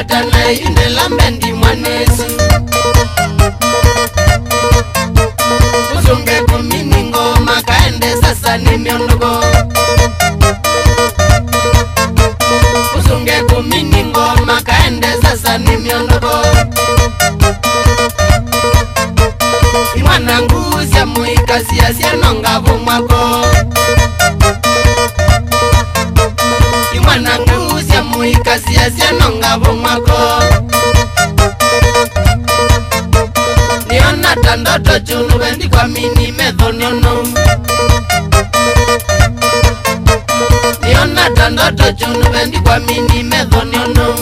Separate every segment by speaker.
Speaker 1: Watana ine lambendi mwanesi Usunge kumini ngoma kaende sasa ni miondoko Usunge kumini ngoma kaende sasa ni miondoko Imwana nguzia muikasi ya siano ngavu mwako Imwana nguzia muikasi ya siano ngavu mwako Niona tandoto chunu bendi kwa mini medhoniono Niona tandoto chunu bendi kwa mini medhoniono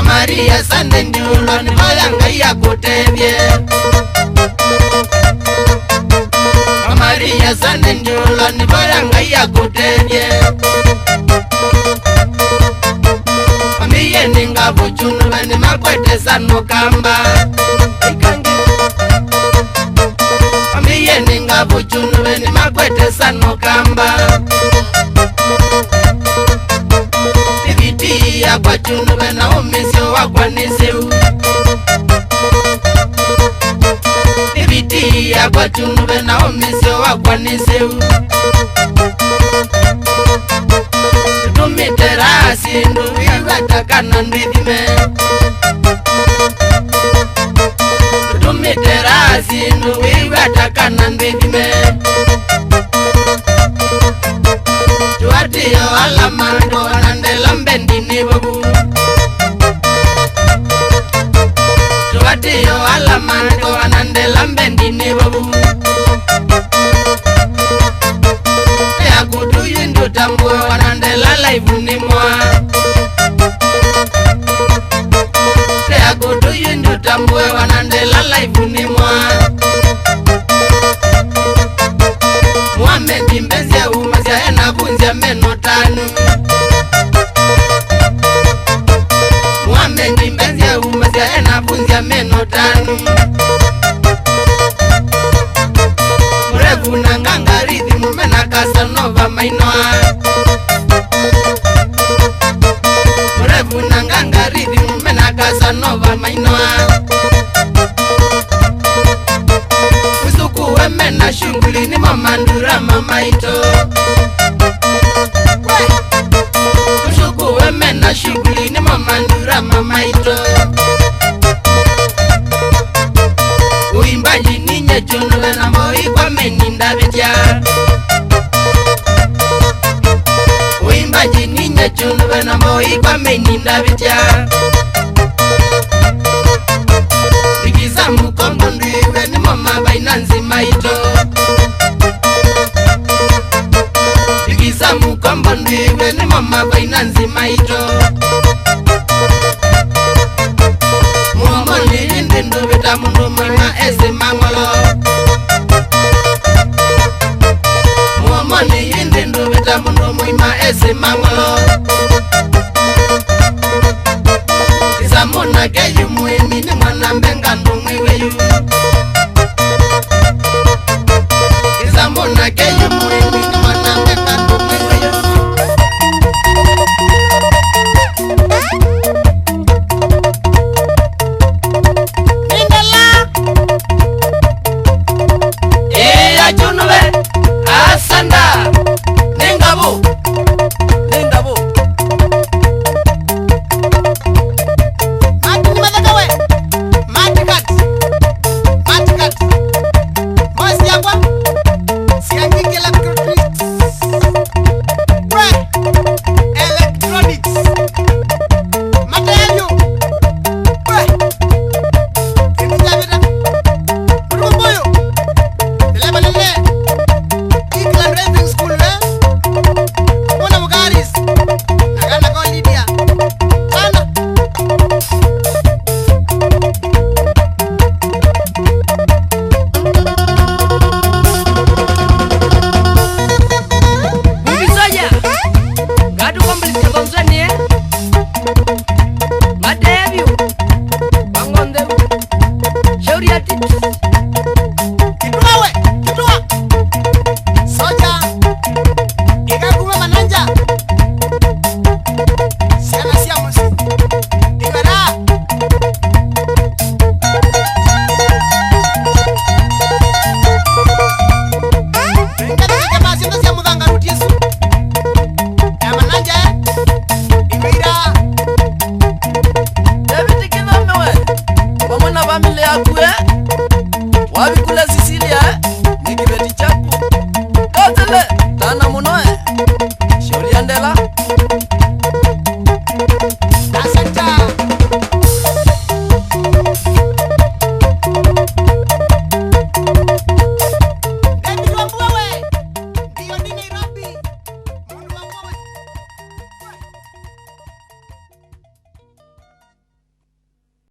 Speaker 1: Maria sande ndiulo ni bayanga ya kutevye Maria sande ndiulo ni bayanga ya kutevye Mamiye ninga buchunu bani makwete sanu kamba Mamiye ninga buchunu bani makwete sanu kamba ya kwa chunu bena umisio wakwa niseu Ibiti ya kwa chunu bena umisio wakwa niseu Tumitera sindu iwatakana ndidime Tumitera sindu iwatakana ndidime Tuatiyo alamando anandela mbendini babu Tuatiyo alamando anandela mbendini babu Ya kudu yindu tambue anandela laivu ni mwa Ya kudu yindu tambue anandela laivu ni mwa Muhammedi mbenzia umazia ena bunzia meno tanu Muhammedi mbenzia umazia ena bunzia meno tanu Murevu na ngangarithi mumena Casanova mainoa Murevu na ngangarithi mumena Casanova mainoa Usuku wemena shunguli ni mamandura mamaito Usuku wemena shunguli ni mamandura mamaito Uimbaji ninye chunule na moi kwa meninda vijia Uimbaji ninye chunule na moi kwa meninda vijia Ikiza mukombo ndiwe ni mama bainanzi maito Ikiza mukombo ndiwe ni mama bainanzi maito Muombo ni hindi nduvita mundu mwima esi mangolo Muombo ni hindi nduvita mundu mwima esi mangolo Muna keyu muimi ni mwana mbenga ndumwiweyu Kiza muna keyu muimi ni mwana mbenga ndumwiweyu Mindela Iya chunube